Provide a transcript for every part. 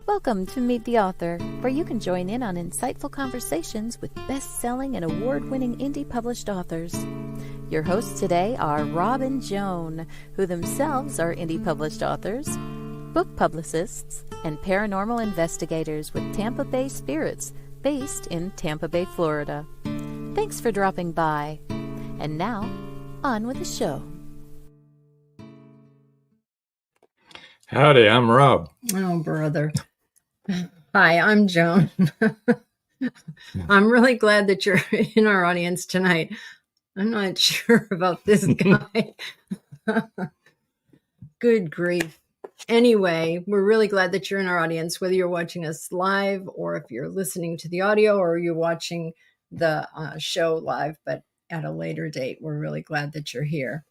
Welcome to Meet the Author, where you can join in on insightful conversations with best-selling and award-winning indie published authors. Your hosts today are Rob and Joan, who themselves are indie published authors, book publicists, and paranormal investigators with Tampa Bay Spirits, based in Tampa Bay, Florida. Thanks for dropping by. And now, on with the show. Howdy, I'm Rob. Oh, brother. Hi, I'm Joan. I'm really glad that you're in our audience tonight. I'm not sure about this guy. Good grief. Anyway, we're really glad that you're in our audience, whether you're watching us live or if you're listening to the audio or you're watching the show live, but at a later date. We're really glad that you're here.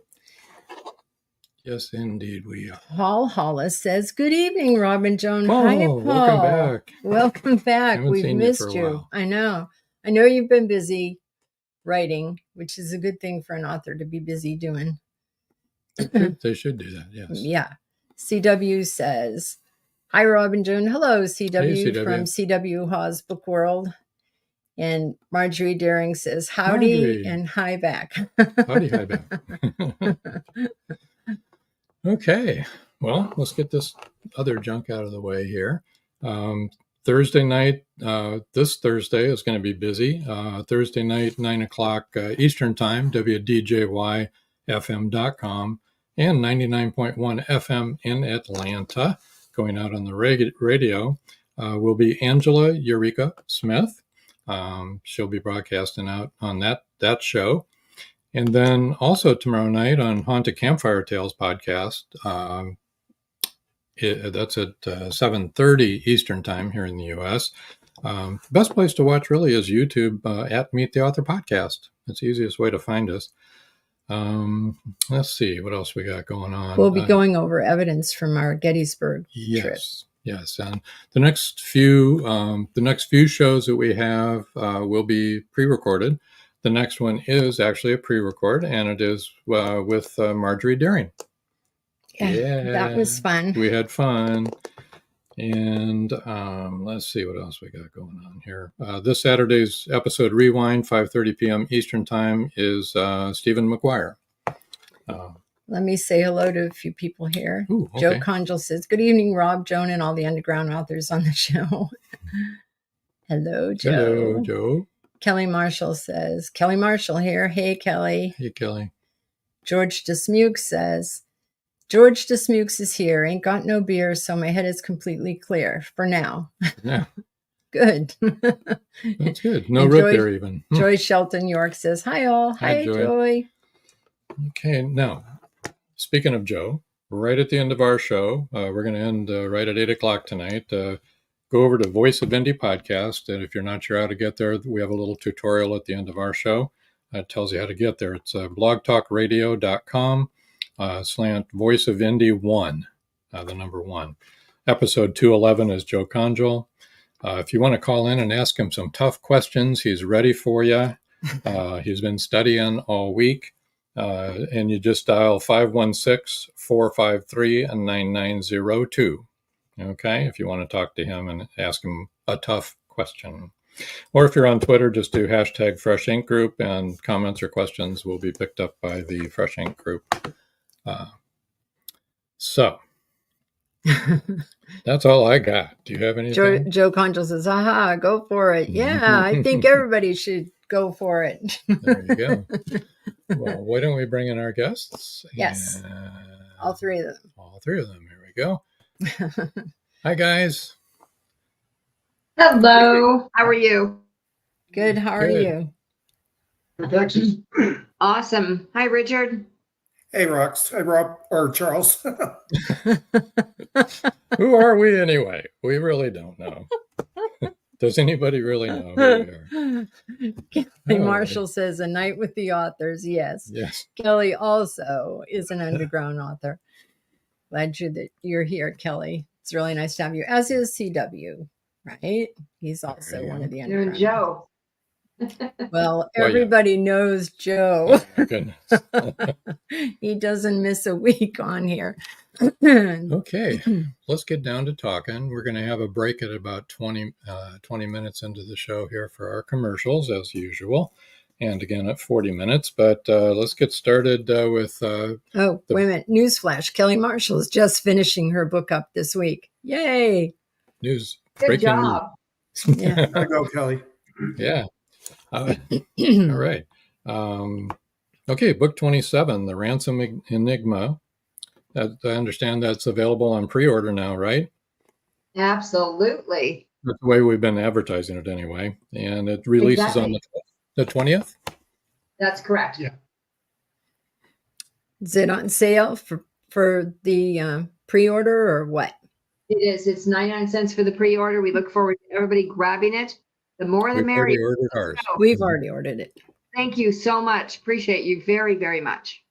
Yes, indeed, we are. Paul Hollis says, "Good evening, Rob and Joan." Paul, Hi, Paul. welcome back. Welcome back. We've missed you. A while. I know you've been busy writing, which is a good thing for an author to be busy doing. They should do that, yes. Yeah. CW says, "Hi, Rob and Joan." Hello, CW, Hey, CW. from CW Hawes Book World. And Marjorie Daring says, "Howdy," Marjorie. and hi back. Howdy, hi back. Okay, well, let's get this other junk out of the way here. Thursday night, this Thursday is going to be busy. Thursday night, 9 o'clock Eastern Time, WDJYFM.com, and 99.1 FM in Atlanta, going out on the radio, will be Angela Eureka Smith. She'll be broadcasting out on that show. And then also tomorrow night on Haunted Campfire Tales podcast, that's at 7:30 Eastern Time here in the U.S. Best place to watch really is YouTube at Meet the Author Podcast. It's the easiest way to find us. Let's see what else we got going on. We'll be going over evidence from our Gettysburg trip. Yes, and the next few shows that we have will be pre-recorded. The next one is actually a pre-record, and it is with Marjorie Daring. Yeah, that was fun. We had fun. And let's see what else we got going on here. This Saturday's episode Rewind, 5:30 p.m. Eastern Time, is Stephen McGuire. Let me say hello to a few people here. Ooh, okay. Joe Conjal says, "Good evening, Rob, Joan, and all the underground authors on the show." Hello, Joe. Hello, Joe. Kelly Marshall says, "Kelly Marshall here. Hey, Kelly." Hey, Kelly. George DeSmukes says, "George DeSmukes is here. Ain't got no beer, so my head is completely clear for now." Yeah. Good. That's good. No And root Joy- beer even. Joy Shelton York says, "Hi, all." Hi, Joy. Okay, now, speaking of Joe, right at the end of our show, we're going to end right at 8 o'clock tonight. Go over to Voice of Indie Podcast, and if you're not sure how to get there, we have a little tutorial at the end of our show. It tells you how to get there. It's blogtalkradio.com / Voice of Indie 1, the number 1. Episode 211 is Joe Conjal. If you want to call in and ask him some tough questions, he's ready for you. He's been studying all week. And you just dial 516-453-9902. Okay, if you want to talk to him and ask him a tough question. Or if you're on Twitter, just do hashtag Fresh Ink Group, and comments or questions will be picked up by the Fresh Ink Group. So that's all I got. Do you have anything? Joe Conjal says, "Aha, go for it." Yeah, I think everybody should go for it. There you go. Well, why don't we bring in our guests? Yes. All three of them. All three of them. Here we go. Hi, guys. Hello. How are you? Good. How are Good. you? Awesome. Hi, Richard. Hey, Rox. Hey, Rob. Or Charles. Who are we anyway? We really don't know. Does anybody really know who we are? Kelly Marshall says, "A night with the authors." Yes. Yes. Kelly also is an underground author. Glad that you're here, Kelly. It's really nice to have you, as is CW, right? He's also one of the You and underground. Joe. Well, yeah. everybody knows Joe. Oh, my goodness. He doesn't miss a week on here. Okay, let's get down to talking. We're going to have a break at about 20 minutes into the show here for our commercials, as usual, and again at 40 minutes. But let's get started with... Oh, wait a minute. Newsflash. Kelly Marshall is just finishing her book up this week. Yay. news. Good Breaking job. Yeah. There you go, Kelly. Yeah. All right. Okay, book 27, The Ransom Enigma. I understand that's available on pre-order now, right? Absolutely. That's the way we've been advertising it anyway. And it releases on the 20th? That's correct. Yeah. Is it on sale for the pre-order or what? It is. It's 99 cents for the pre-order. We look forward to everybody grabbing it. The more the We've merrier. already ordered ours. We've already ordered it. Thank you so much. Appreciate you very, very much.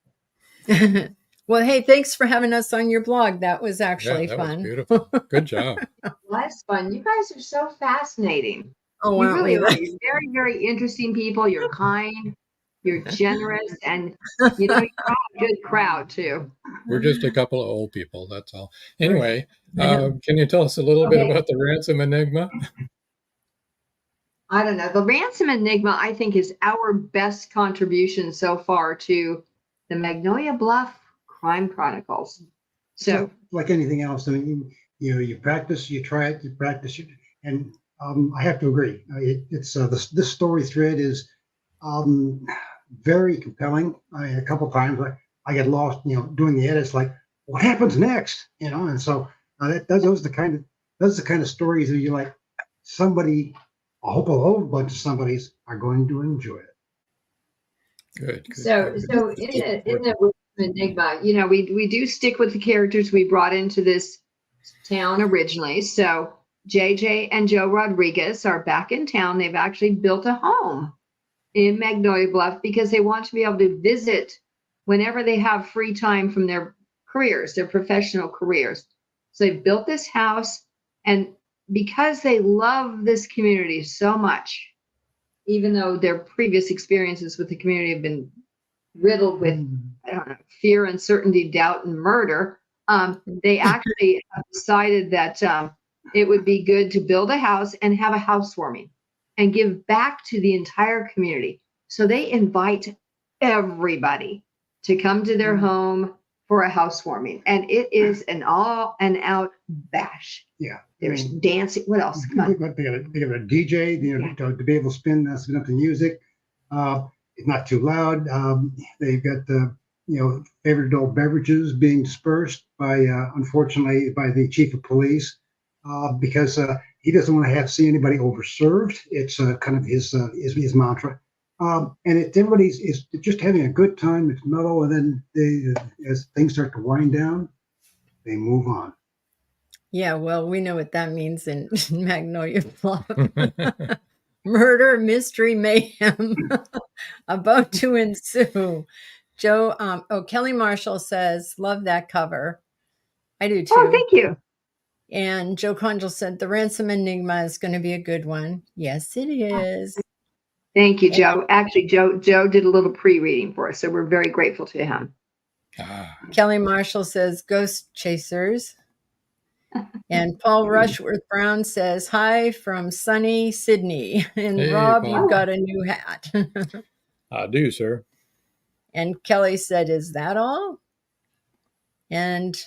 Well, hey, thanks for having us on your blog. That was actually that fun. was beautiful. Good job. That's fun. You guys are so fascinating. Oh, You aren't really we? are. You're very, very interesting people. You're kind. You're generous. And, you're a good crowd, too. We're just a couple of old people, that's all. Anyway, can you tell us a little bit about the Ransom Enigma? I don't know. The Ransom Enigma, I think, is our best contribution so far to the Magnolia Bluff Crime Chronicles. So, like anything else, I mean, you practice, you try it, you practice it, and I have to agree. It's this story thread is very compelling. A couple times I get lost, doing the edits, like what happens next, and so those are the kind of stories that you like. I hope a whole bunch of somebody's are going to enjoy it. Good. so in the Enigma, we do stick with the characters we brought into this town originally. So JJ and Joe Rodriguez are back in town. They've actually built a home in Magnolia Bluff because they want to be able to visit whenever they have free time from their careers, their professional careers. So they built this house, and because they love this community so much, even though their previous experiences with the community have been riddled with, I don't know, fear, uncertainty, doubt, and murder, they actually have decided that it would be good to build a house and have a housewarming and give back to the entire community. So they invite everybody to come to their home for a housewarming, and it is an all-out bash. Yeah. There's dancing. What else? Come on. They got a DJ, to be able to spin up the music. It's not too loud. They've got favorite adult beverages being dispersed unfortunately, by the chief of police because he doesn't want to see anybody overserved. It's kind of his mantra. And everybody's just having a good time. It's mellow, and then as things start to wind down, they move on. Yeah, well, we know what that means in Magnolia Bluff. Murder, mystery, mayhem about to ensue. Joe, Kelly Marshall says, love that cover. I do too. Oh, thank you. And Joe Conjal said, the Ransom Enigma is going to be a good one. Yes, it is. Thank you, Joe. Actually, Joe did a little pre-reading for us, so we're very grateful to him. Kelly Marshall says, Ghost Chasers. And Paul Rushworth Brown says, hi from sunny Sydney. And hey, Rob, Paul. you've got a new hat. I do, sir. And Kelly said, is that all? And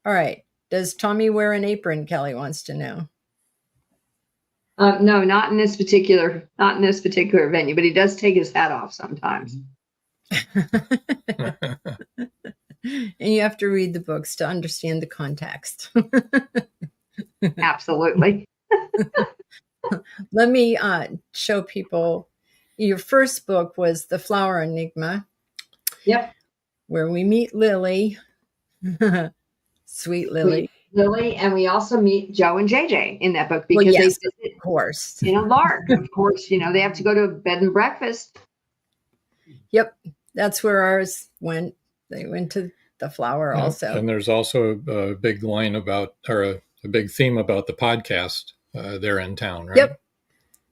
all right. Does Tommy wear an apron? Kelly wants to know. No, not in this particular venue, but he does take his hat off sometimes. And you have to read the books to understand the context. Absolutely. Let me show people. Your first book was The Flower Enigma. Yep. Where we meet Lily. Sweet Lily. Lily, and we also meet Joe and JJ in that book because they visit, of course. Lark. Of course, they have to go to a bed and breakfast. Yep. That's where ours went. They went to the Flower also. And there's also a big line a big theme about the podcast there in town, right?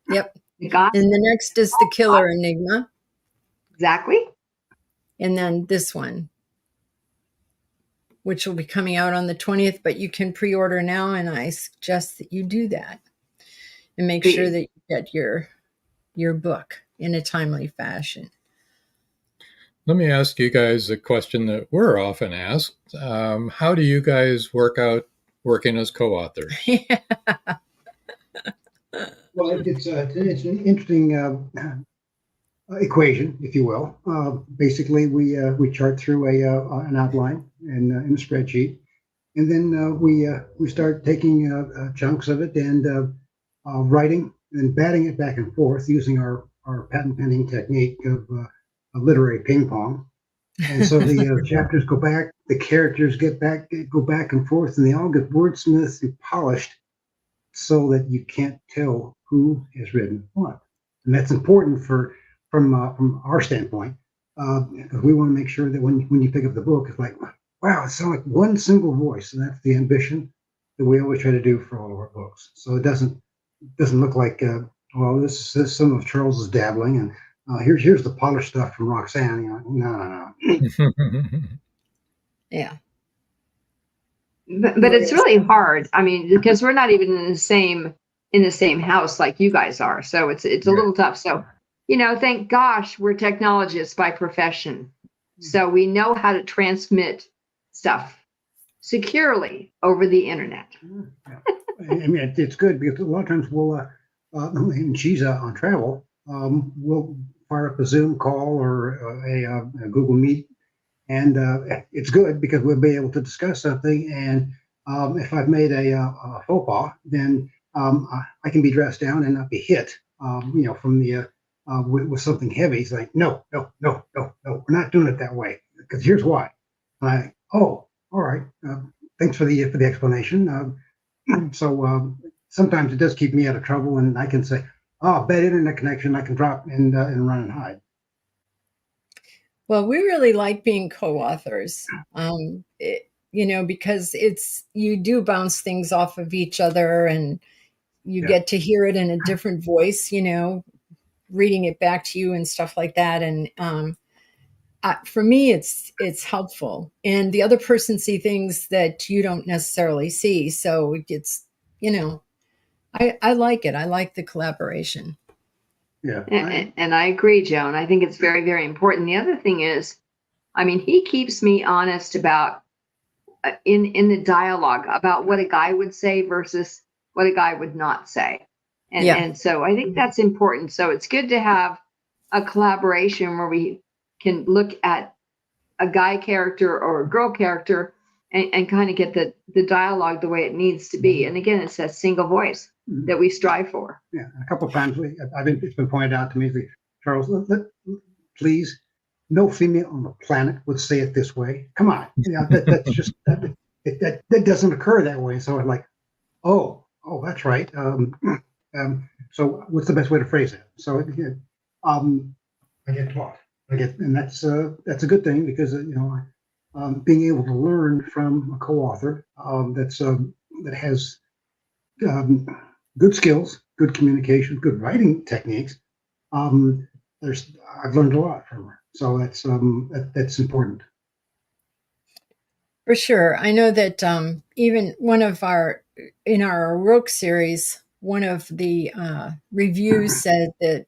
Yep. The gospel. And the next is the Killer Enigma. Exactly. And then this one, which will be coming out on the 20th, but you can pre-order now, and I suggest that you do that and make sure that you get your book in a timely fashion. Let me ask you guys a question that we're often asked. How do you guys work out working as co-authors? Well, it's an interesting equation, if you will. Basically, we chart through an outline in a spreadsheet, and then we start taking chunks of it and writing and batting it back and forth using our patent pending technique of literary ping pong. And so the chapters go back, the characters go back and forth, and they all get wordsmithed and polished so that you can't tell who has written what. And that's important from our standpoint, because we want to make sure that when you pick up the book, it's like, wow, it sounds like one single voice, and that's the ambition that we always try to do for all of our books. So it doesn't look like, well, this is some of Charles's dabbling, and here's the polished stuff from Roxanne. No. Yeah. But it's really hard. I mean, because we're not even in the same house like you guys are. So it's a little tough. So, thank gosh we're technologists by profession. So we know how to transmit stuff securely over the internet. I mean, it's good because a lot of times we'll, and she's on travel, we'll fire up a Zoom call or a Google Meet. And it's good because we'll be able to discuss something. And if I've made a faux pas, then I can be dressed down and not be hit, from the with something heavy. It's like, no, we're not doing it that way because here's why. Oh, all right. Thanks for the explanation. So sometimes it does keep me out of trouble, and I can say, oh, bad internet connection. I can drop and run and hide. Well, we really like being co-authors, because you do bounce things off of each other, and you get to hear it in a different voice, reading it back to you and stuff like that. And for me, it's helpful. And the other person see things that you don't necessarily see. So it's, I like it. I like the collaboration. Yeah. And I agree, Joan. I think it's very, very important. The other thing is, I mean, he keeps me honest about in the dialogue about what a guy would say versus what a guy would not say. And so I think that's important. So it's good to have a collaboration where we can look at a guy character or a girl character and kind of get the dialogue the way it needs to be. And again, it's a single voice that we strive for. Yeah, a couple of times it's been pointed out to me, Charles, please, no female on the planet would say it this way. Come on, that's just that doesn't occur that way. So I'm like, oh, that's right. So what's the best way to phrase it? So I get taught. And that's a good thing because being able to learn from a co-author that has good skills, good communication, good writing techniques. I've learned a lot from her, so that's important. For sure, I know that even in our Rook series, one of the reviews said that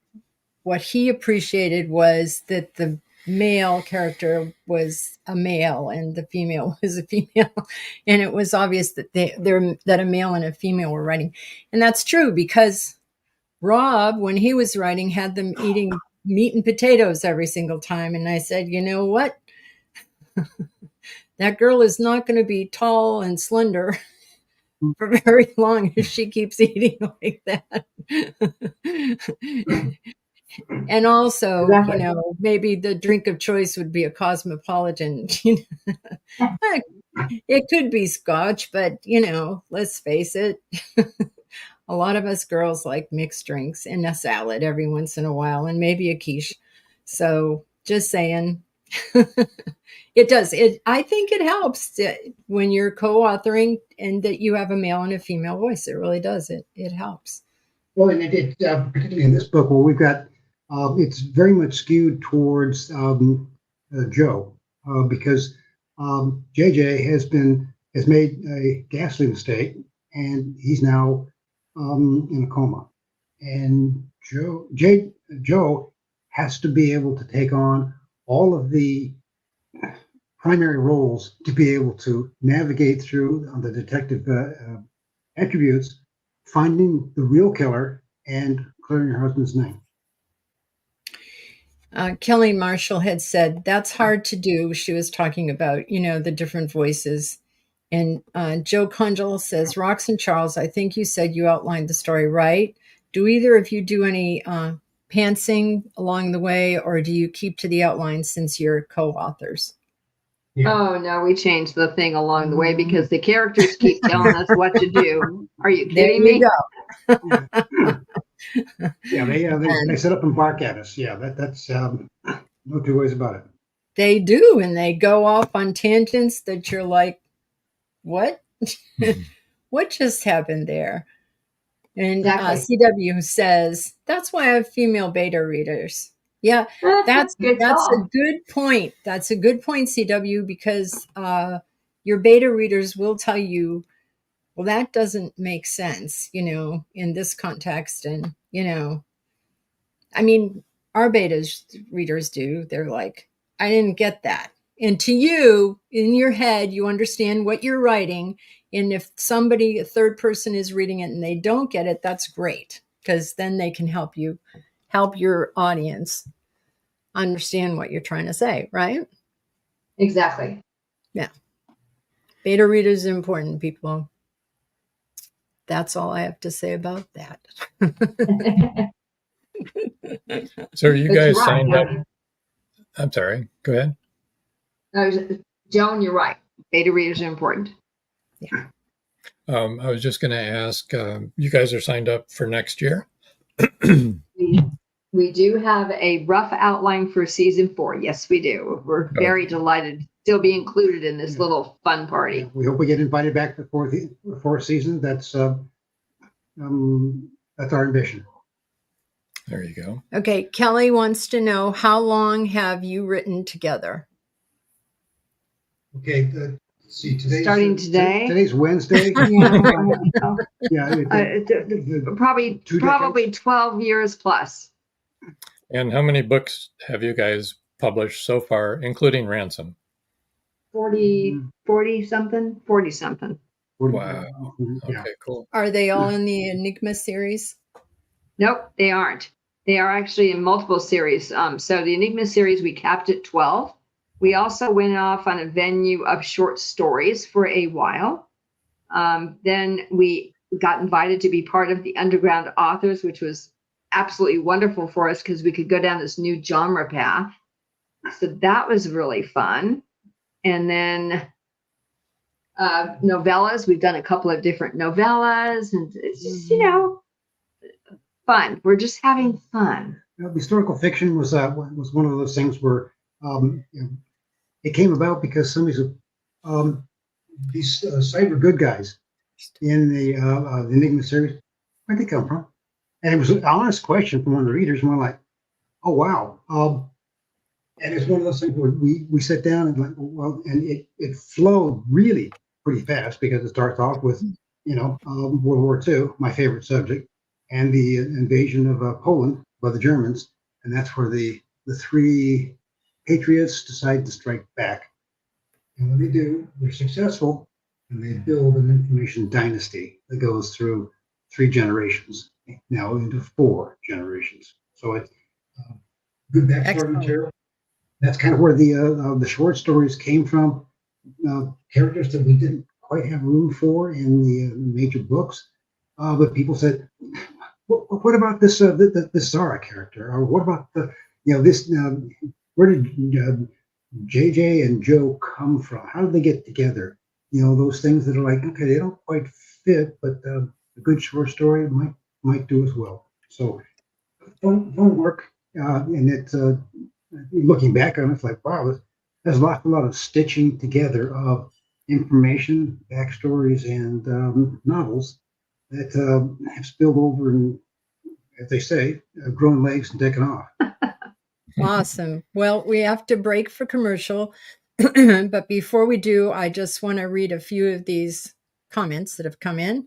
what he appreciated was that the male character was a male and the female was a female, and it was obvious that that a male and a female were writing. And that's true because Rob, when he was writing, had them eating meat and potatoes every single time. And I said, you know what? That girl is not going to be tall and slender for very long if she keeps eating like that. And also, maybe the drink of choice would be a cosmopolitan. It could be scotch, but, let's face it. A lot of us girls like mixed drinks and a salad every once in a while and maybe a quiche. So just saying. It does. I think it helps when you're co-authoring and that you have a male and a female voice. It really does. It helps. Well, and particularly in this book, where we've got, it's very much skewed towards Joe, because JJ has made a ghastly mistake, and he's now in a coma, and Joe has to be able to take on all of the primary roles to be able to navigate through the detective attributes, finding the real killer and clearing her husband's name. Kelly Marshall had said that's hard to do. She was talking about, the different voices. And Joe Conjal says, Rox and Charles, I think you said you outlined the story right. Do either of you do any pantsing along the way, or do you keep to the outline since you're co-authors? Yeah. Oh, no, we changed the thing along the way because the characters keep telling us what to do. Are you kidding me? Yeah, they sit up and bark at us. Yeah, that's no two ways about it. They do, and they go off on tangents that you're like, what? What just happened there? And exactly. CW says, that's why I have female beta readers. Yeah, that's a good point. That's a good point, CW, because your beta readers will tell you, well, that doesn't make sense, in this context. And, I mean, our beta readers do. They're like, I didn't get that. And to you, in your head, you understand what you're writing. And if somebody, a third person, is reading it and they don't get it, that's great, because then they can help your audience understand what you're trying to say, right? Exactly. Yeah. Beta readers are important, people. That's all I have to say about that. So you guys signed up. I'm sorry. Go ahead. Joan, you're right. Beta readers are important. Yeah. I was just going to ask, you guys are signed up for next year? We do have a rough outline for season 4. Yes, we do. We're very delighted to still be included in this little fun party. Yeah, we hope we get invited back for the fourth season. That's our ambition. There you go. Okay, Kelly wants to know, how long have you written together? Okay, see, starting today. Today's Wednesday. Probably 12 years plus. And how many books have you guys published so far, including Ransom? 40 something. Wow. Okay, Yeah. cool. Are they all in the Enigma series? Nope, they aren't. They are actually in multiple series. So the Enigma series, we capped at 12. We also went off on a venue of short stories for a while. Then we got invited to be part of the Underground Authors, which was absolutely wonderful for us because we could go down this new genre path. So that was really fun. And then novellas, we've done a couple of different novellas, and it's just, fun. We're just having fun. Historical fiction was one of those things where it came about because somebody said these cyber good guys in the Enigma series, where'd they come from? And it was an honest question from one of the readers, and we're like, oh wow. And it's one of those things where we sat down and and it flowed really pretty fast because it starts off with World War II, my favorite subject, and the invasion of Poland by the Germans, and that's where the three patriots decide to strike back. And when they do, they're successful, and they build an information dynasty that goes through 3 generations, now into 4 generations. So it's good backstory material. That's kind of where the short stories came from. Characters that we didn't quite have room for in the major books, but people said, "What about this the Zara character? Or what about this? Where did JJ and Joe come from? How did they get together? Those things that are like, okay, they don't quite fit, but a good short story might do as well." So fun work, and it's looking back on it, it's like, wow, there's a lot of stitching together of information, backstories, and novels that have spilled over and as they say, grown legs and taken off. Awesome. Well, we have to break for commercial. But before we do, I just want to read a few of these comments that have come in.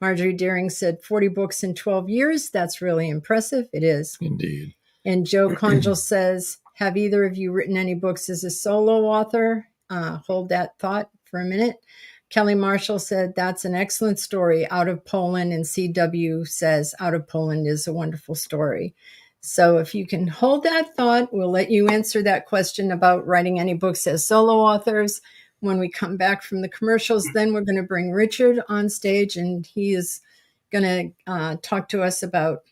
Marjorie Deering said 40 books in 12 years. That's really impressive. It is. Indeed. And Joe Conjal says, have either of you written any books as a solo author? Hold that thought for a minute. Kelly Marshall said, that's an excellent story. Out of Poland. And CW says, Out of Poland is a wonderful story. So if you can hold that thought, we'll let you answer that question about writing any books as solo authors. When we come back from the commercials, then we're going to bring Richard on stage, and he is going to talk to us about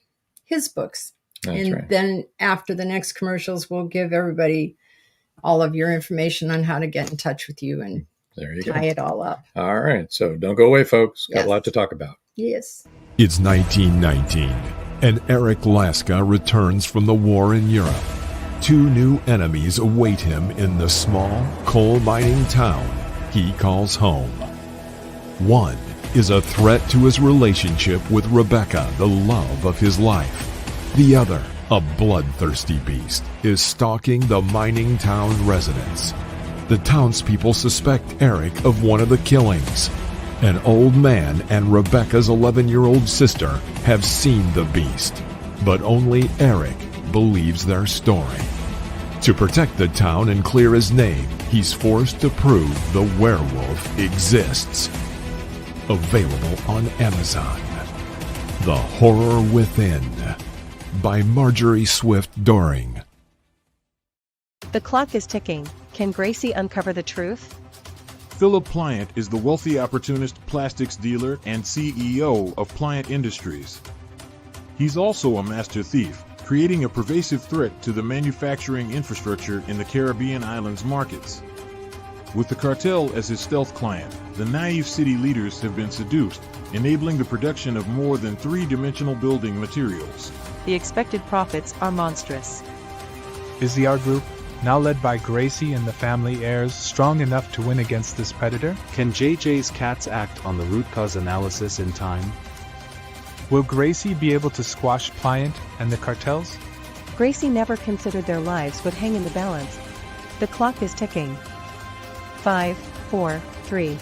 his books. That's right. Then after the next commercials, we'll give everybody all of your information on how to get in touch with you and There you tie go. it all up. All right. So don't go away, folks. Got Yes. a lot to talk about. Yes. It's 1919, and Eric Laska returns from the war in Europe. Two new enemies await him in the small coal mining town he calls home. One is a threat to his relationship with Rebecca, the love of his life. The other, a bloodthirsty beast, is stalking the mining town residents. The townspeople suspect Eric of one of the killings. An old man and Rebecca's 11-year-old sister have seen the beast, but only Eric believes their story. To protect the town and clear his name, he's forced to prove the werewolf exists. Available on Amazon. The Horror Within by Marjorie Swift Doring. The clock is ticking. Can Gracie uncover the truth? Philip Pliant is the wealthy opportunist plastics dealer and CEO of Pliant Industries. He's also a master thief, creating a pervasive threat to the manufacturing infrastructure in the Caribbean islands markets. With the cartel as his stealth client, the naive city leaders have been seduced, enabling the production of more than three-dimensional building materials. The expected profits are monstrous. Is the art group, now led by Gracie and the family heirs, strong enough to win against this predator? Can JJ's cats act on the root cause analysis in time? Will Gracie be able to squash Pliant and the cartels? Gracie never considered their lives would hang in the balance. The clock is ticking. 5, 4, 3.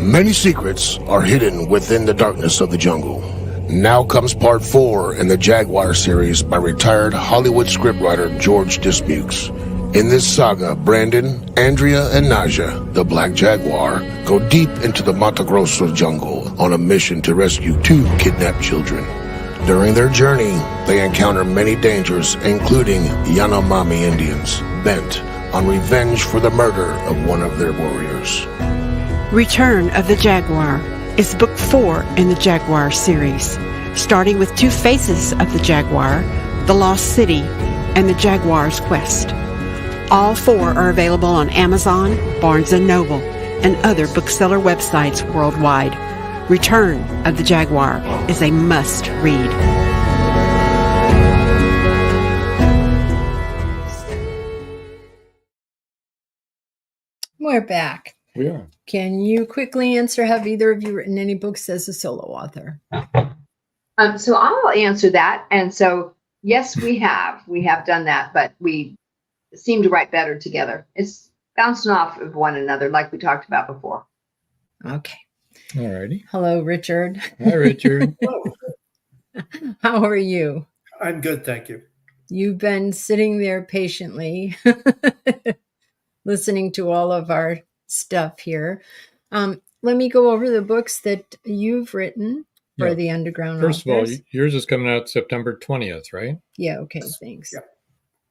Many secrets are hidden within the darkness of the jungle. Now comes part 4 in the Jaguar series by retired Hollywood scriptwriter George Dismukes. In this saga, Brandon, Andrea, and Naja, the Black Jaguar, go deep into the Mato Grosso jungle on a mission to rescue 2 kidnapped children. During their journey, they encounter many dangers, including Yanomami Indians, bent on revenge for the murder of one of their warriors. Return of the Jaguar is book 4 in the Jaguar series, starting with 2 phases of the Jaguar, The Lost City, and the Jaguar's Quest. All 4 are available on Amazon, Barnes & Noble, and other bookseller websites worldwide. Return of the Jaguar is a must-read. We're back. We are. Can you quickly answer, have either of you written any books as a solo author? So I'll answer that. And so, yes, we have. We have done that, but we seem to write better together. It's bouncing off of one another, like we talked about before. Okay. All righty. Hello, Richard. Hi, Richard. How are you? I'm good, thank you. You've been sitting there patiently listening to all of our stuff here. Let me go over the books that you've written for the Underground First authors. of all, yours is coming out September 20th, right? Yeah, okay, thanks. Yeah.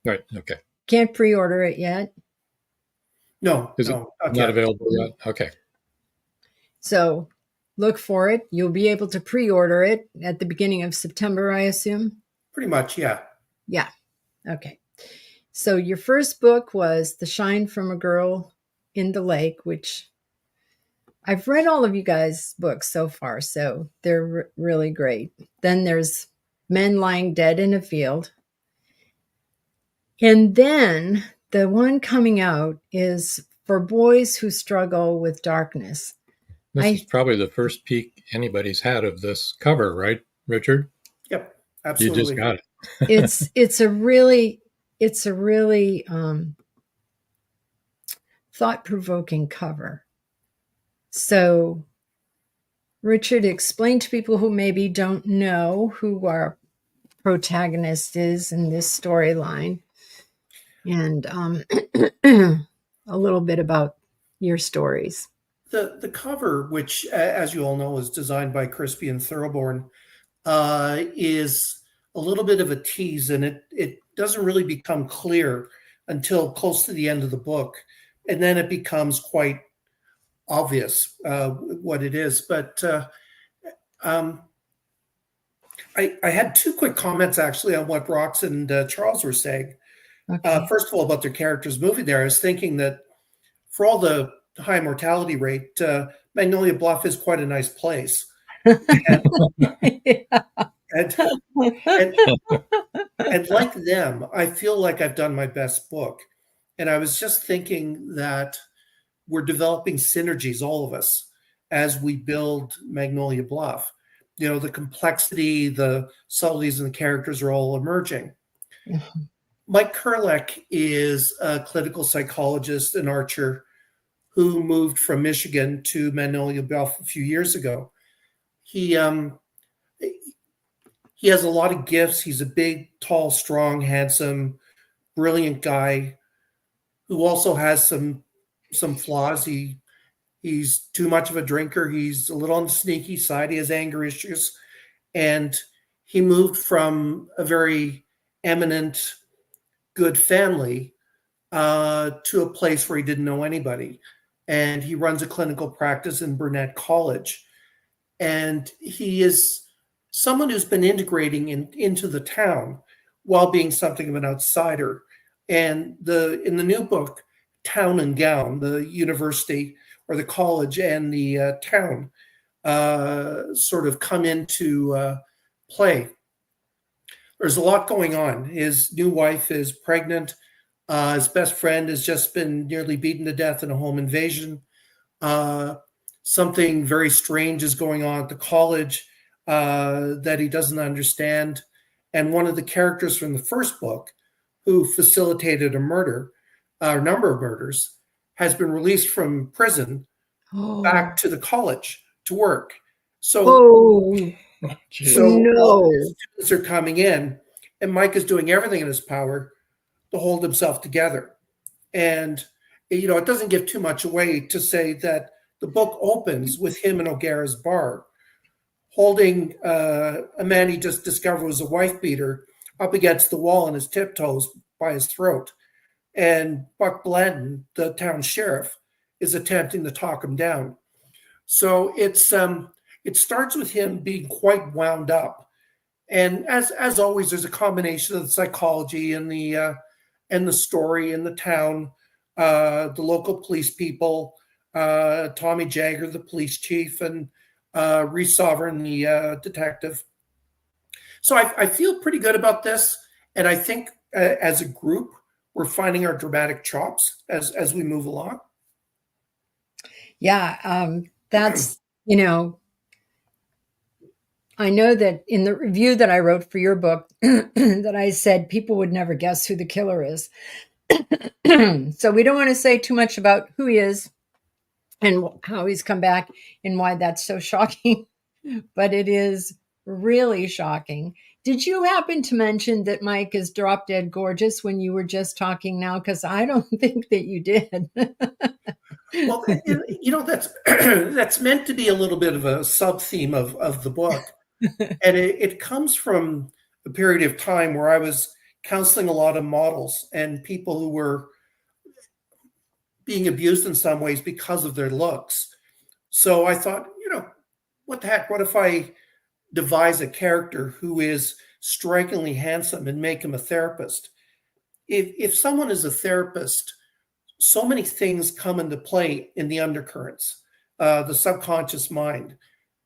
Right. Okay. Can't pre-order it yet. No, Is no, it not available yet? Okay. So look for it. You'll be able to pre-order it at the beginning of September, I assume. Pretty much, yeah. Yeah. Okay. So your first book was The Shine from a Girl in the Lake, which I've read all of you guys' books so far, so they're really great. Then there's Men Lying Dead in a Field. And then the one coming out is for boys who struggle with darkness. This is probably the first peek anybody's had of this cover, right, Richard? Yep, absolutely. You just got it. it's a really thought-provoking cover. So, Richard, explain to people who maybe don't know who our protagonist is in this storyline, and a little bit about your stories. The cover, which, as you all know, is designed by Crispian Thoroughborn, is a little bit of a tease, and it doesn't really become clear until close to the end of the book, and then it becomes quite obvious what it is. But I had two quick comments, actually, on what Rox and Charles were saying. Okay. First of all, about their characters moving there, I was thinking that for all the high mortality rate, Magnolia Bluff is quite a nice place. And like them, I feel like I've done my best book. And I was just thinking that we're developing synergies, all of us, as we build Magnolia Bluff. You know, the complexity, the subtleties, and the characters are all emerging. Mm-hmm. Mike Kurlek is a clinical psychologist and archer who moved from Michigan to Magnolia Bluff a few years ago. He has a lot of gifts. He's a big, tall, strong, handsome, brilliant guy who also has some flaws. He's too much of a drinker. He's a little on the sneaky side. He has anger issues. And he moved from a very eminent, good family to a place where he didn't know anybody. And he runs a clinical practice in Burnett College. And he is someone who's been integrating into the town while being something of an outsider. And in the new book, Town and Gown, the university or the college and the town sort of come into play. There's a lot going on. His new wife is pregnant. His best friend has just been nearly beaten to death in a home invasion. Something very strange is going on at the college that he doesn't understand. And one of the characters from the first book, who facilitated a number of murders, has been released from prison back to the college to work. So students are coming in, and Mike is doing everything in his power to hold himself together. And, you know, it doesn't give too much away to say that the book opens with him in O'Gara's bar, holding a man he just discovered was a wife beater up against the wall on his tiptoes by his throat. And Buck Blanton, the town sheriff, is attempting to talk him down. So it starts with him being quite wound up. And as always, there's a combination of the psychology and the story in the town, the local police people, Tommy Jagger, the police chief, and Reese Sovereign, the detective. So I feel pretty good about this. And I think as a group, we're finding our dramatic chops as we move along. Yeah, that's, you know, I know that in the review that I wrote for your book, that I said people would never guess who the killer is. So we don't want to say too much about who he is and how he's come back and why that's so shocking, but it is really shocking. Did you happen to mention that Mike is drop dead gorgeous when you were just talking now? Because I don't think that you did. Well, you know, that's meant to be a little bit of a sub-theme of the book. And it comes from a period of time where I was counseling a lot of models and people who were being abused in some ways because of their looks. So I thought, you know, what the heck? What if I devise a character who is strikingly handsome and make him a therapist? If someone is a therapist, so many things come into play in the undercurrents, the subconscious mind.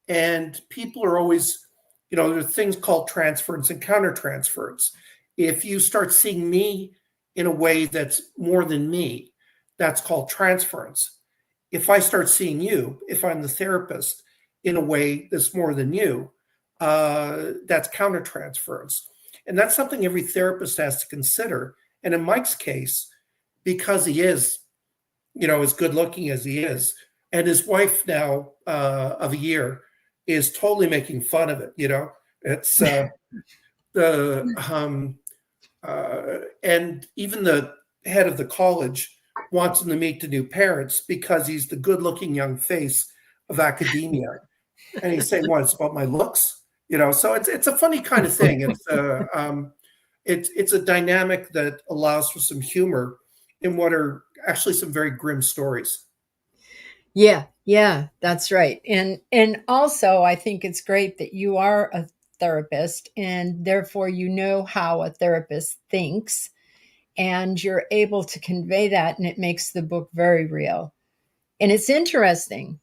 And people are always, you know, there are things called transference and countertransference. If you start seeing me in a way that's more than me, that's called transference. If I start seeing you, if I'm the therapist, in a way that's more than you, that's countertransference. And that's something every therapist has to consider. And in Mike's case, because he is, as good looking as he is, and his wife now of a year is totally making fun of it. It's and even the head of the college wants him to meet the new parents because he's the good looking young face of academia. And he's saying, "What? It's about my looks." So it's a funny kind of thing. It's a dynamic that allows for some humor in what are actually some very grim stories. Yeah, that's right. And also I think it's great that you are a therapist and therefore you know how a therapist thinks and you're able to convey that, and it makes the book very real. And it's interesting,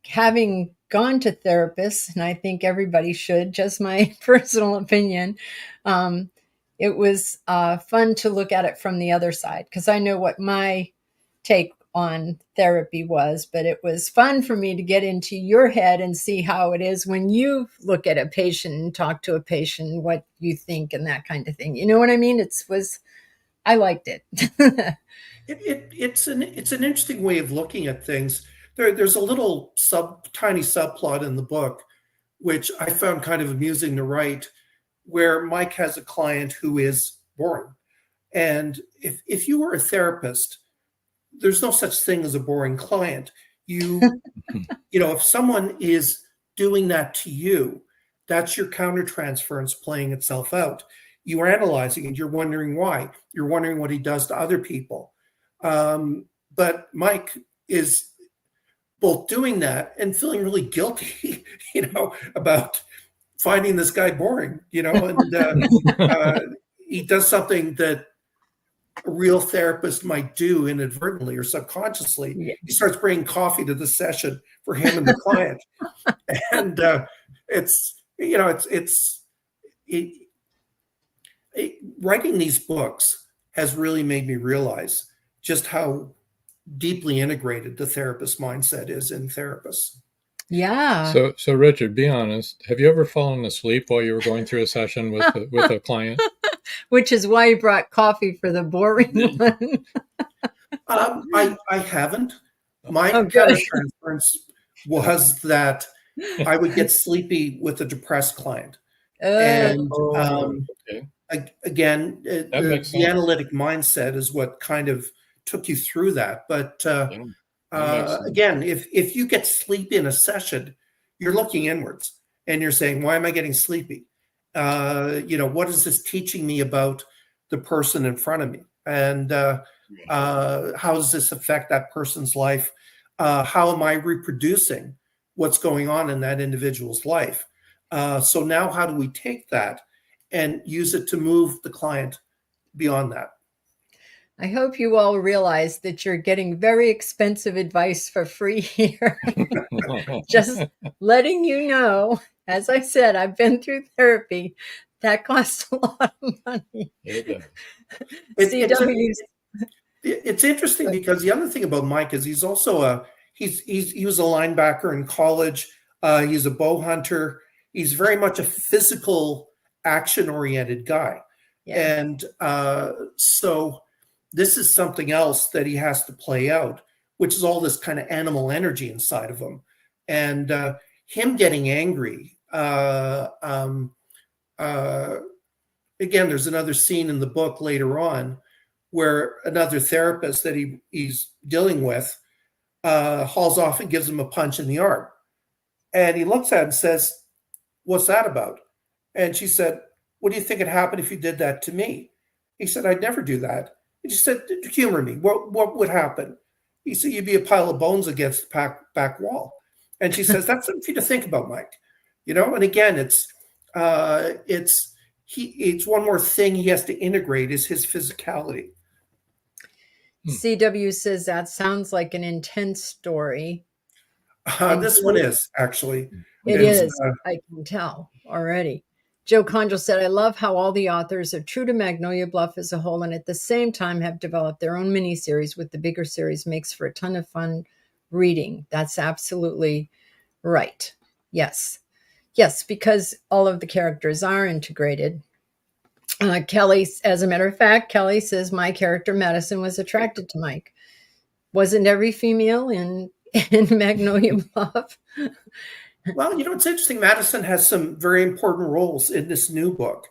having gone to therapists, and I think everybody should, just my personal opinion. It was fun to look at it from the other side because I know what my take on therapy was, but it was fun for me to get into your head and see how it is when you look at a patient and talk to a patient, what you think and that kind of thing. You know what I mean? I liked it. It's an interesting way of looking at things. There's a little tiny subplot in the book, which I found kind of amusing to write, where Mike has a client who is boring. And if you were a therapist, there's no such thing as a boring client. If someone is doing that to you, that's your countertransference playing itself out. You are analyzing it. You're wondering why. You're wondering what he does to other people. But Mike is both doing that and feeling really guilty, about finding this guy boring, and he does something that a real therapist might do inadvertently or subconsciously. Yeah. He starts bringing coffee to the session for him and the client. And writing these books has really made me realize just how deeply integrated the therapist mindset is in therapists. Yeah. So Richard, be honest. Have you ever fallen asleep while you were going through a session with a client? Which is why you brought coffee for the boring one. I haven't. My countertransference was that I would get sleepy with a depressed client. Again, the analytic mindset is what kind of took you through that. But again, if you get sleepy in a session, you're looking inwards and you're saying, why am I getting sleepy? What is this teaching me about the person in front of me? And how does this affect that person's life? How am I reproducing what's going on in that individual's life? So now how do we take that and use it to move the client beyond that? I hope you all realize that you're getting very expensive advice for free here. Just letting you know, as I said, I've been through therapy. That costs a lot of money. It's interesting because the other thing about Mike is he's also he was a linebacker in college. He's a bow hunter. He's very much a physical, action-oriented guy. Yeah. And so this is something else that he has to play out, which is all this kind of animal energy inside of him. And him getting angry. Again, there's another scene in the book later on where another therapist that he's dealing with hauls off and gives him a punch in the arm. And he looks at it and says, "What's that about?" And she said, "What do you think would happen if you did that to me?" He said, "I'd never do that." And she said, "Humor me. What would happen?" He said, "You'd be a pile of bones against the back wall." And she says, "That's something for you to think about, Mike." And again, it's one more thing he has to integrate is his physicality. CW says that sounds like an intense story. This one is actually. It is. I can tell already. Joe Condrell said, I love how all the authors are true to Magnolia Bluff as a whole and at the same time have developed their own miniseries with the bigger series. Makes for a ton of fun reading. That's absolutely right. Yes. Yes, because all of the characters are integrated. Kelly, as a matter of fact, Kelly says, my character Madison was attracted to Mike. Wasn't every female in Magnolia Bluff? Well, it's interesting. Madison has some very important roles in this new book.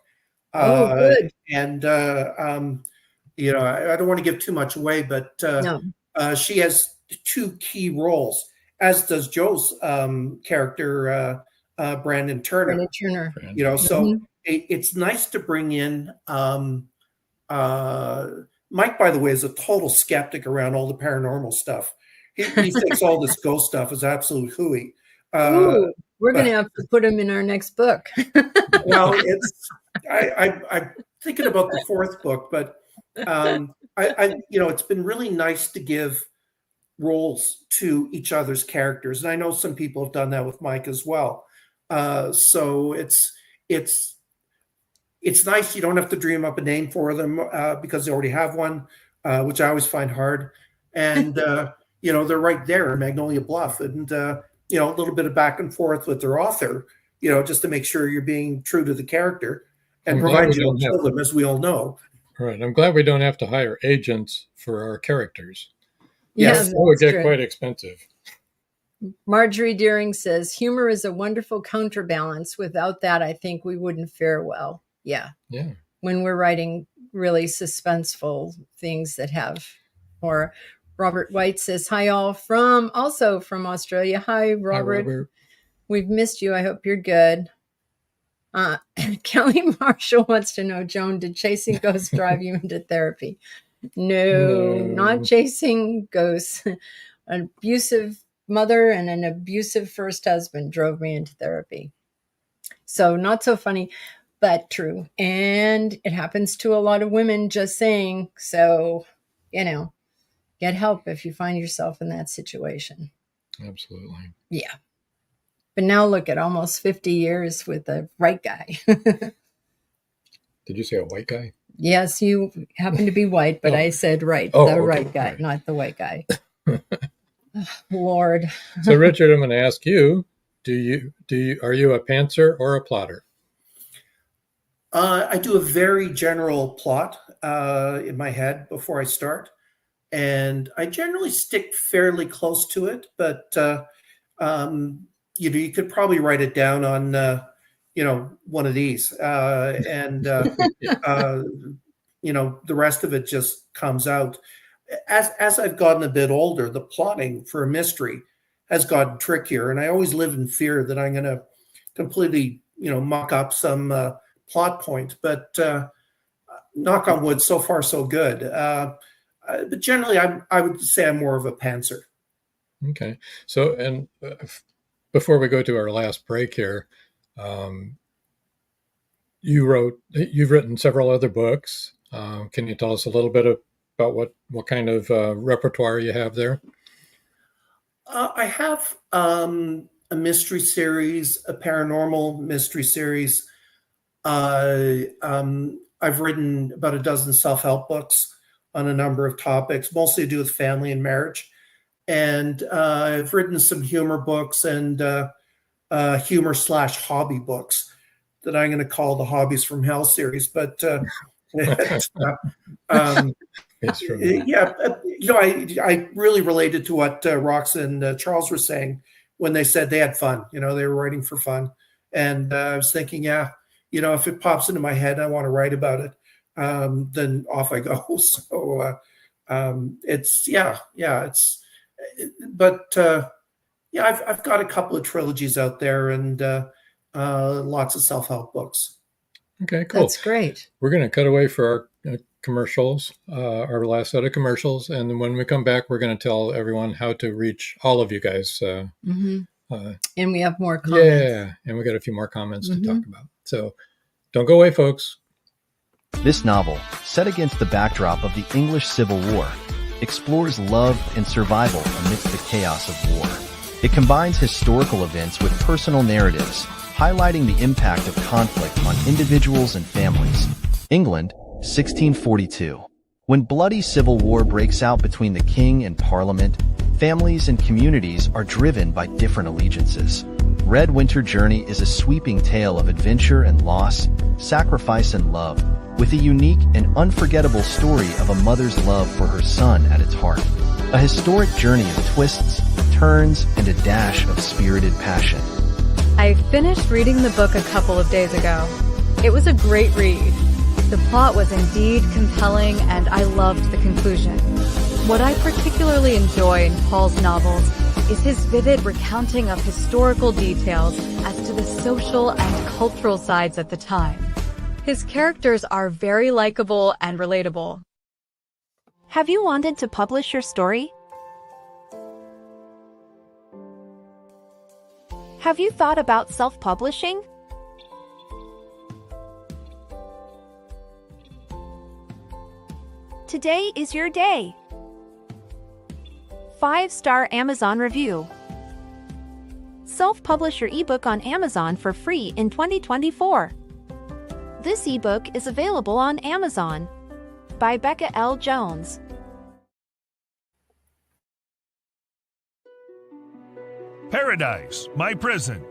Good. And, I don't want to give too much away, but No. She has 2 key roles, as does Joe's character, Brandon Turner. Brandon Turner. So it's nice to bring in Mike, by the way, is a total skeptic around all the paranormal stuff. He thinks all this ghost stuff is absolute hooey. We're going to have to put him in our next book. Well, I'm thinking about the 4th book, but it's been really nice to give roles to each other's characters, and I know some people have done that with Mike as well. So it's nice. You don't have to dream up a name for them because they already have one, which I always find hard. And they're right there in Magnolia Bluff, and a little bit of back and forth with their author, just to make sure you're being true to the character and provide you don't kill them, as we all know. Right. I'm glad we don't have to hire agents for our characters. Yes, that would get quite expensive. Marjorie Deering says, humor is a wonderful counterbalance. Without that, I think we wouldn't fare well. Yeah. When we're writing really suspenseful things that have horror. Robert White says, hi all from Australia. Hi, Robert. Hi, Robert. We've missed you. I hope you're good. Kelly Marshall wants to know, Joan, did chasing ghosts drive you into therapy? No, not chasing ghosts. An abusive mother and an abusive first husband drove me into therapy. So not so funny, but true. And it happens to a lot of women, just saying. So, get help if you find yourself in that situation. Absolutely. Yeah. But now look at almost 50 years with the right guy. Did you say a white guy? Yes, you happen to be white, but I said right. Right guy, not the white guy. Lord. So Richard, I'm going to ask you, are you a pantser or a plotter? I do a very general plot in my head before I start, and I generally stick fairly close to it. But you could probably write it down on one of these, and the rest of it just comes out. As I've gotten a bit older, the plotting for a mystery has gotten trickier, and I always live in fear that I'm going to completely muck up some plot point, but knock on wood, so far so good. But generally, I would say I'm more of a pantser. Okay. So, and before we go to our last break here, you've written several other books. Can you tell us a little bit about what kind of repertoire you have there? I have a mystery series, a paranormal mystery series. I've written about a dozen self-help books on a number of topics, mostly to do with family and marriage. And I've written some humor books and humor/hobby books that I'm going to call the Hobbies from Hell series. But I really related to what Roxanne and Charles were saying when they said they had fun. They were writing for fun. And I was thinking, if it pops into my head, I want to write about it, then off I go. So I've got a couple of trilogies out there and lots of self-help books. Okay, cool. That's great. We're going to cut away for our commercials, our last set of commercials. And then when we come back, we're going to tell everyone how to reach all of you guys. And we have more comments. Yeah, and we got a few more comments to talk about. So don't go away, folks. This novel, set against the backdrop of the English Civil War, explores love and survival amidst the chaos of war. It combines historical events with personal narratives, highlighting the impact of conflict on individuals and families. England, 1642. When bloody civil war breaks out between the king and parliament, families and communities are driven by different allegiances. Red Winter Journey is a sweeping tale of adventure and loss, sacrifice and love, with a unique and unforgettable story of a mother's love for her son at its heart. A historic journey of twists, turns, and a dash of spirited passion. I finished reading the book a couple of days ago. It was a great read. The plot was indeed compelling, and I loved the conclusion. What I particularly enjoy in Paul's novels is his vivid recounting of historical details as to the social and cultural sides at the time. His characters are very likable and relatable. Have you wanted to publish your story? Have you thought about self-publishing? Today is your day. 5-star Amazon review. Self-publish your ebook on Amazon for free in 2024. This ebook is available on Amazon. By Becca L. Jones. Paradise, my prison.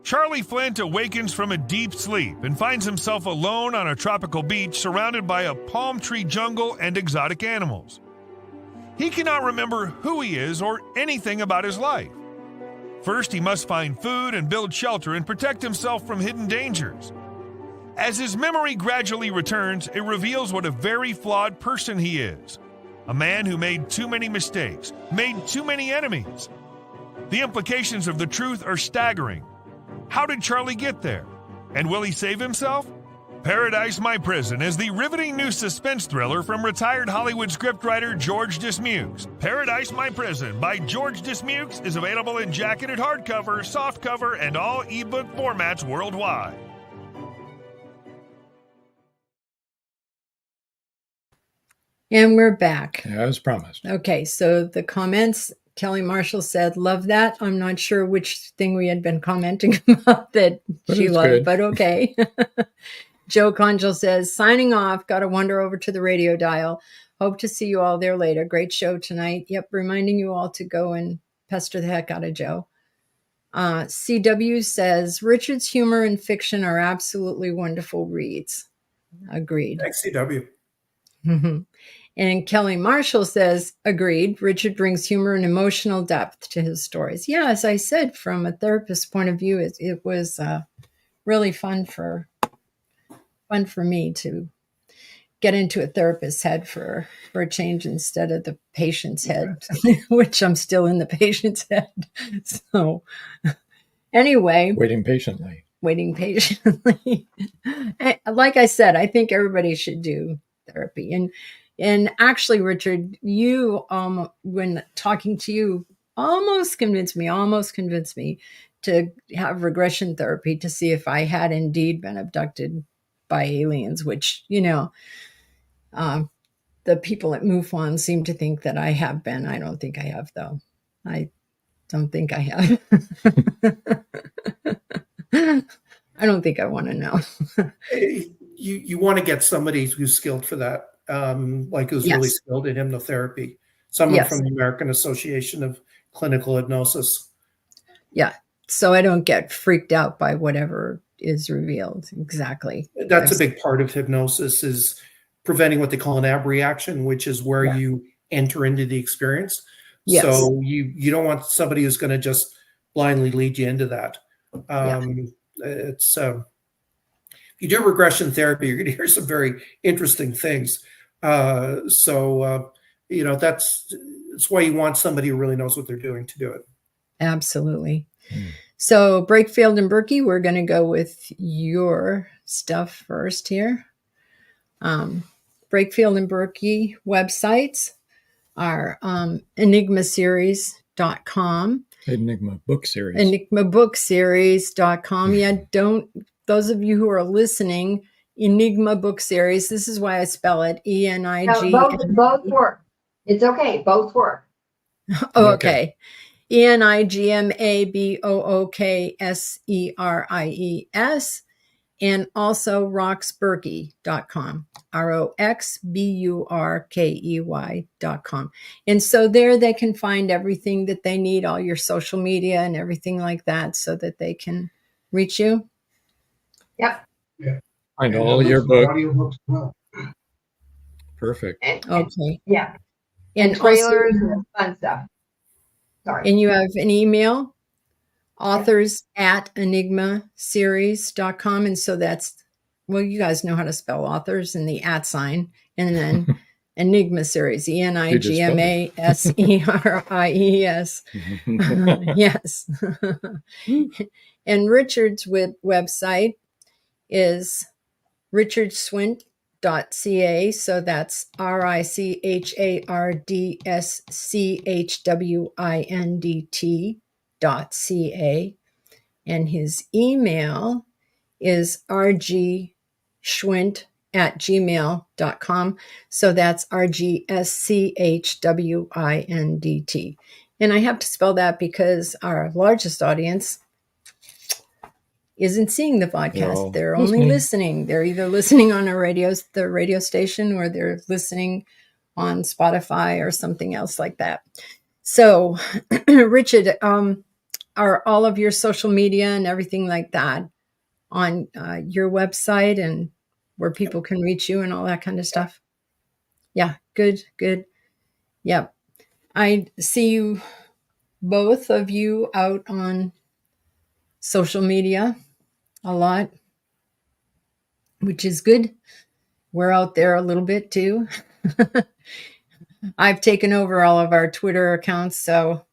Charlie Flint awakens from a deep sleep and finds himself alone on a tropical beach surrounded by a palm tree jungle and exotic animals. He cannot remember who he is or anything about his life. First, he must find food and build shelter and protect himself from hidden dangers. As his memory gradually returns, it reveals what a very flawed person he is. A man who made too many mistakes, made too many enemies. The implications of the truth are staggering. How did Charlie get there? And will he save himself? Paradise, My Prison is the riveting new suspense thriller from retired Hollywood scriptwriter George Dismukes. Paradise, My Prison by George Dismukes is available in jacketed hardcover, softcover, and all ebook formats worldwide. And we're back. Yeah, as promised. Okay, so the comments, Kelly Marshall said, love that. I'm not sure which thing we had been commenting about that she loved, good. But okay. Joe Conjal says, signing off, got to wander over to the radio dial. Hope to see you all there later. Great show tonight. Yep, reminding you all to go and pester the heck out of Joe. CW says, Richard's humor and fiction are absolutely wonderful reads. Agreed. Thanks, CW. And Kelly Marshall says, agreed. Richard brings humor and emotional depth to his stories. Yeah, as I said, from a therapist's point of view, it was really fun for me to get into a therapist's head for a change instead of the patient's head, which I'm still in the patient's head. So anyway. Waiting patiently. Like I said, I think everybody should do therapy. And actually, Richard, you, when talking to you, almost convinced me to have regression therapy to see if I had indeed been abducted by aliens, which, the people at MUFON seem to think that I have been. I don't think I have, though. I don't think I have. I don't think I want to know. You want to get somebody who's skilled for that, like who's really skilled in hypnotherapy. Someone from the American Association of Clinical Hypnosis. Yeah, so I don't get freaked out by whatever is revealed. Exactly. That's a big part of hypnosis, is preventing what they call an abreaction, which is where you enter into the experience. Yes. So you don't want somebody who's going to just blindly lead you into that. It's if you do regression therapy, you're going to hear some very interesting things. That's why you want somebody who really knows what they're doing to do it. Absolutely. So Breakfield and Burkey, we're going to go with your stuff first here. Breakfield and Burkey websites are enigmaseries.com. Enigma Book Series. Enigmabookseries.com. Yeah, those of you who are listening, Enigma Book Series, this is why I spell it ENIG. No, both work. It's okay. Both work. Oh, okay. EnigmaBookSeries, and also roxburkey.com, ROXBURKEY.com. And so there they can find everything that they need, all your social media and everything like that, so that they can reach you. Yep. Yeah. Find And all your books. audiobooks as well. Perfect. Okay. Yeah. And And trailers also, and fun stuff. Sorry. and you have an email, authors@enigmaseries.com. And so that's, well, you guys know how to spell authors and the @ sign, and then Enigma Series, ENIGMASERIES. Yes. And Richard's website is richardschwindt.ca. So that's RICHARDSCHWINDT.ca. And his email is rgschwindt@gmail.com. So that's RGSCHWINDT. And I have to spell that because our largest audience isn't seeing the podcast. They're only listening. They're either listening on the radio station, or they're listening on Spotify or something else like that. So, Richard, are all of your social media and everything like that on your website, and where people can reach you and all that kind of stuff? Yeah, good. Yep. I see you, both of you, out on social media a lot, which is good. We're out there a little bit too. I've taken over all of our Twitter accounts, so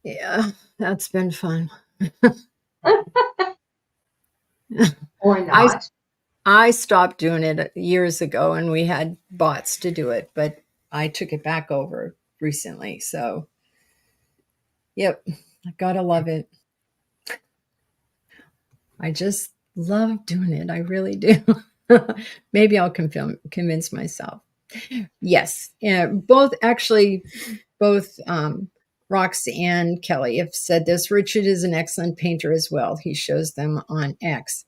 yeah, that's been fun. Or not. I stopped doing it years ago, and we had bots to do it, but I took it back over recently. So, yep, I gotta love it. I just love doing it. I really do. Maybe I'll convince myself. Yes, both Roxanne and Kelly have said this. Richard is an excellent painter as well. He shows them on X.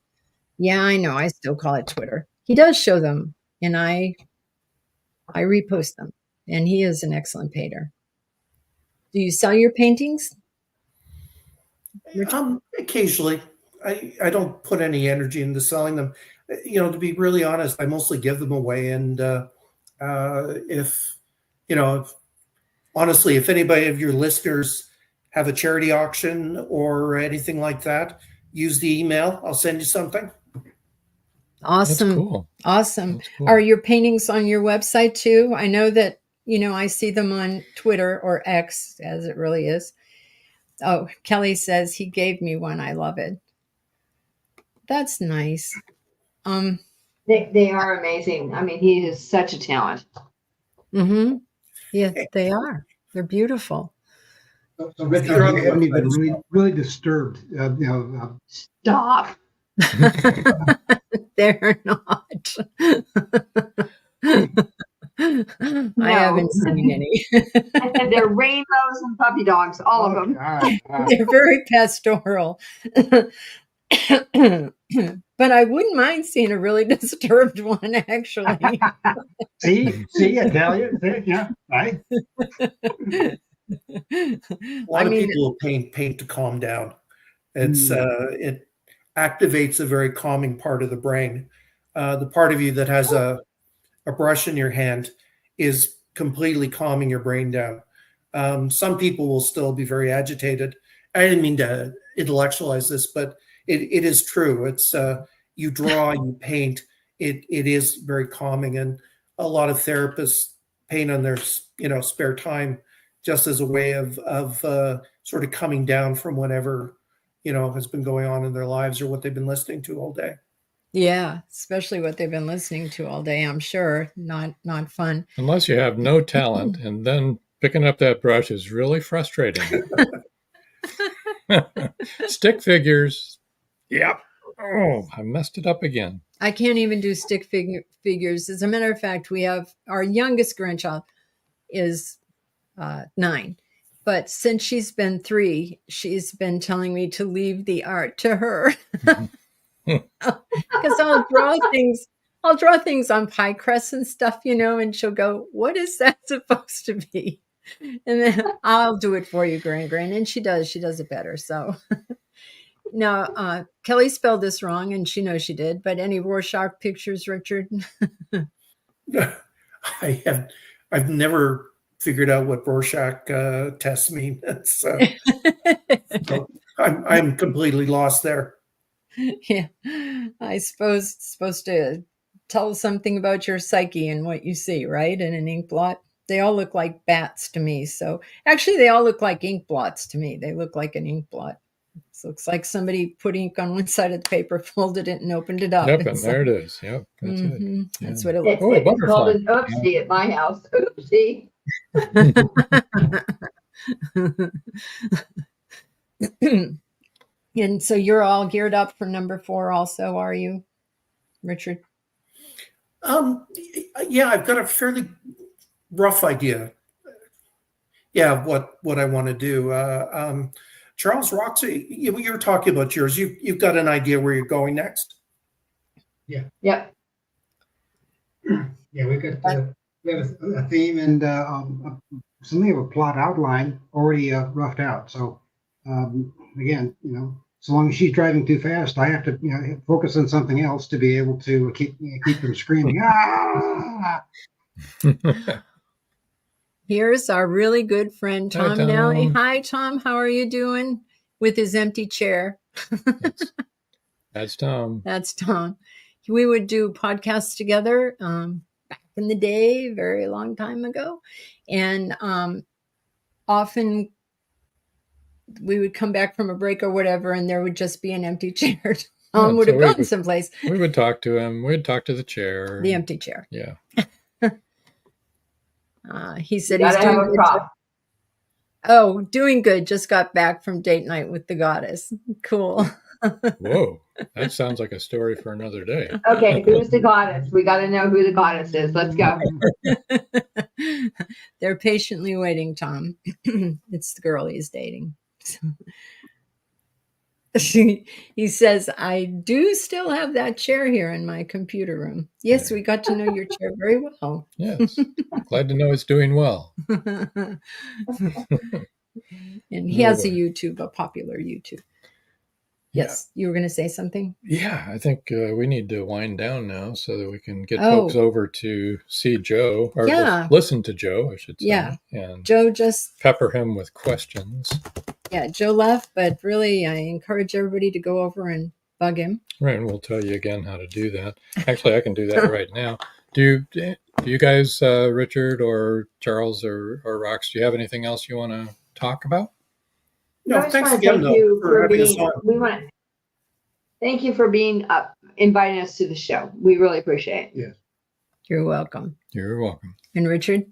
Yeah, I know. I still call it Twitter. He does show them, and I repost them. And he is an excellent painter. Do you sell your paintings? Occasionally. I don't put any energy into selling them. To be really honest, I mostly give them away. And if anybody of your listeners have a charity auction or anything like that, use the email. I'll send you something. Awesome. That's cool. Awesome. That's cool. Are your paintings on your website too? I know that, I see them on Twitter, or X as it really is. Oh, Kelly says he gave me one. I love it. That's nice. They are amazing. I mean, he is such a talent. Mm-hmm. Yeah, they are. They're beautiful. So Richard, you haven't even really disturbed. Stop. They're not. I haven't seen any. And they're rainbows and puppy dogs, all of them. They're very pastoral. But I wouldn't mind seeing a really disturbed one, actually. See, I tell you. Yeah, right. A lot of people will paint to calm down. It activates a very calming part of the brain. The part of you that has a brush in your hand is completely calming your brain down. Some people will still be very agitated. I didn't mean to intellectualize this, but it is true. It's you draw, you paint. It is very calming, and a lot of therapists paint on their spare time, just as a way of sort of coming down from whatever has been going on in their lives or what they've been listening to all day. Yeah, especially what they've been listening to all day. I'm sure not fun. Unless you have no talent, and then picking up that brush is really frustrating. Stick figures. Yep. Oh, I messed it up again. I can't even do stick figures. As a matter of fact, we have our youngest grandchild is 9, But since she's been 3, she's been telling me to leave the art to her. Because I'll draw things on pie crusts and stuff, and she'll go, "What is that supposed to be?" And then I'll do it for you, Gran. And she does it better. So now, Kelly spelled this wrong, and she knows she did. But any Rorschach pictures, Richard? I've never figured out what Rorschach tests mean. So I'm completely lost there. Yeah, I suppose it's supposed to tell something about your psyche and what you see, right? In an ink blot. They all look like bats to me. So actually, they all look like ink blots to me. They look like an ink blot. It looks like somebody put ink on one side of the paper, folded it, and opened it up. Yep, and there it is. Yep, that's it. Yeah. That's what it looks like. like. It's called an oopsie at my house. Oopsie. And so you're all geared up for number 4 also, are you, Richard? Yeah, I've got a fairly rough idea. Yeah, what I want to do. Charles, Roxy, you were talking about yours. You've got an idea where you're going next? Yeah. Yep. Yeah, we have a theme and something of a plot outline already roughed out. So again, so long as she's driving too fast, I have to focus on something else to be able to keep them screaming. Ah! Here's our really good friend, Tom. Hi, Tom. Nally. Hi, Tom. How are you doing with his empty chair? That's Tom. That's Tom. We would do podcasts together back in the day, very long time ago. And often we would come back from a break or whatever, and there would just be an empty chair. Tom would have gone someplace. We would talk to him. We'd talk to the chair. The empty chair. Yeah. He said he's doing good. Oh, doing good. Just got back from date night with the goddess. Cool. Whoa. That sounds like a story for another day. Okay, who's the goddess? We got to know who the goddess is. Let's go. They're patiently waiting, Tom. It's the girl he's dating. He says, I do still have that chair here in my computer room. Yes, we got to know your chair very well. Yes. Glad to know it's doing well. And he has a popular YouTube. Yes, you were going to say something? Yeah, I think we need to wind down now so that we can get folks over to see Joe, or listen to Joe, I should say. Yeah, and Joe just pepper him with questions. Yeah, Joe left, but really I encourage everybody to go over and bug him. Right, and we'll tell you again how to do that. Actually, I can do that right now. Do you guys, Richard or Charles or Rox, do you have anything else you want to talk about? No, thanks again for having us on. Thank you for being inviting us to the show. We really appreciate it. Yes. You're welcome. You're welcome. And Richard?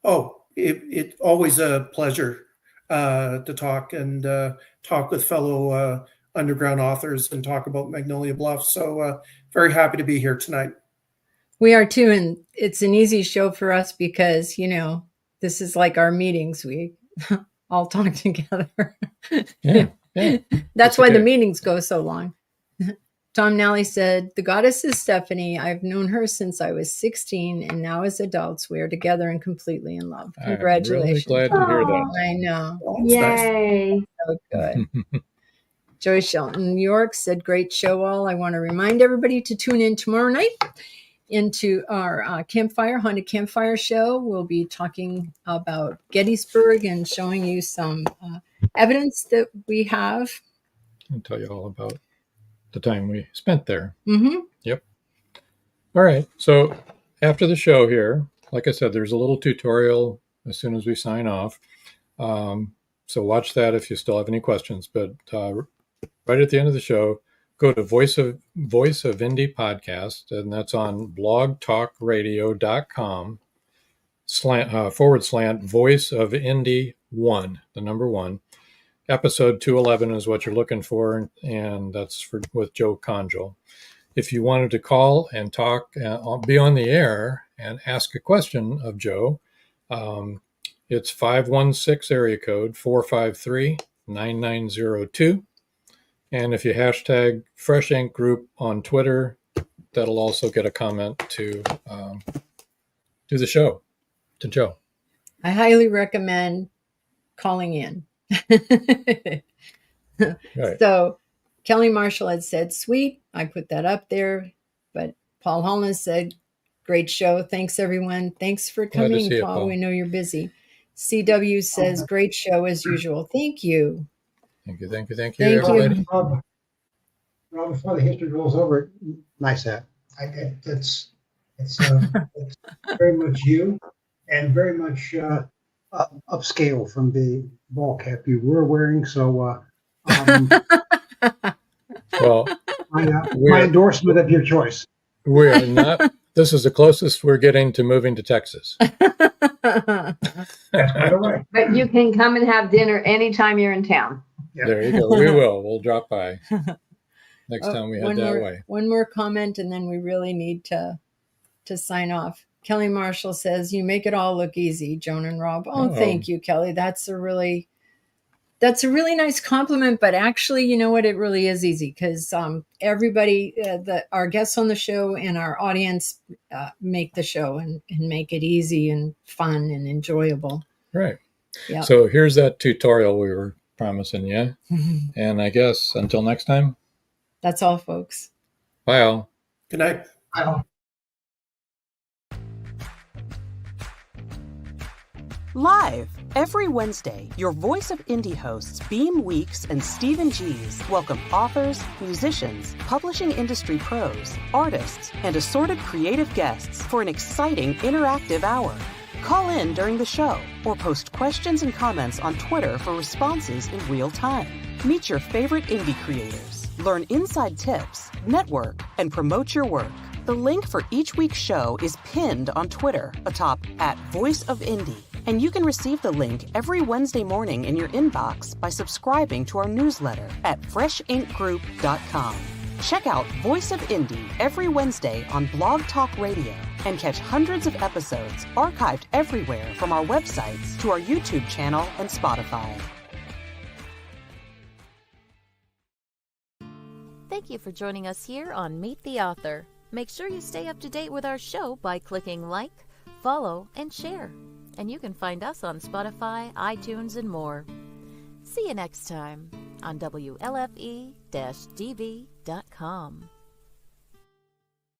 Oh, it's always a pleasure to talk with fellow underground authors and talk about Magnolia Bluff. So very happy to be here tonight. We are too, and it's an easy show for us because, this is like our meetings. We all talk together. Yeah. That's why the meetings go so long. Tom Nally said, the goddess is Stephanie. I've known her since I was 16, and now as adults, we are together and completely in love. Congratulations. I'm really glad to hear that. I know. Yay. Nice. So good. Joy Shelton, New York said, great show all. I want to remind everybody to tune in tomorrow night into our Haunted Campfire show. We'll be talking about Gettysburg and showing you some evidence that we have. I'll tell you all about the time we spent there. Mm-hmm. Yep. All right. So after the show here, like I said, there's a little tutorial as soon as we sign off. So watch that if you still have any questions. But right at the end of the show, go to Voice of Indie Podcast, and that's on blogtalkradio.com / Voice of Indie 1, the number 1. Episode 211 is what you're looking for, and that's with Joe Conjol. If you wanted to call and talk, be on the air and ask a question of Joe, It's 516 area code 453-9902. And if you hashtag Fresh Ink Group on Twitter, that'll also get a comment to the show, to Joe. I highly recommend calling in. Right. So Kelly Marshall had said, sweet. I put that up there. But Paul Holness said, great show. Thanks, everyone. Thanks for Glad to coming, see you, Paul. Paul. We know you're busy. CW says, great show as usual. Thank you. Thank you, Thank everybody. Rob, before the history rolls over, nice hat. It's very much you, and very much upscale from the ball cap you were wearing. So, Well, my endorsement of your choice. We are not. This is the closest we're getting to moving to Texas. That's quite all right. But you can come and have dinner anytime you're in town. Yeah. There you go. We will. We'll drop by next time we head that way. One more comment, and then we really need to sign off. Kelly Marshall says, you make it all look easy, Joan and Rob. Oh, thank you, Kelly. That's a really nice compliment, but actually, you know what? It really is easy because everybody, our guests on the show and our audience make the show and make it easy and fun and enjoyable. Right. Yeah. So here's that tutorial we were promising you. And I guess until next time. That's all, folks. Bye, all. Good night. Bye. Live every Wednesday, your Voice of Indie hosts Beam Weeks and Stephen Gees welcome authors, musicians, publishing industry pros, artists, and assorted creative guests for an exciting interactive hour. Call in during the show or post questions and comments on Twitter for responses in real time. Meet your favorite indie creators, learn inside tips, network, and promote your work. The link for each week's show is pinned on Twitter atop @VoiceOfIndie. And you can receive the link every Wednesday morning in your inbox by subscribing to our newsletter at freshinkgroup.com. Check out Voice of Indie every Wednesday on Blog Talk Radio and catch hundreds of episodes archived everywhere from our websites to our YouTube channel and Spotify. Thank you for joining us here on Meet the Author. Make sure you stay up to date with our show by clicking like, follow, and share. And you can find us on Spotify, iTunes, and more. See you next time on WLFE-DV.com.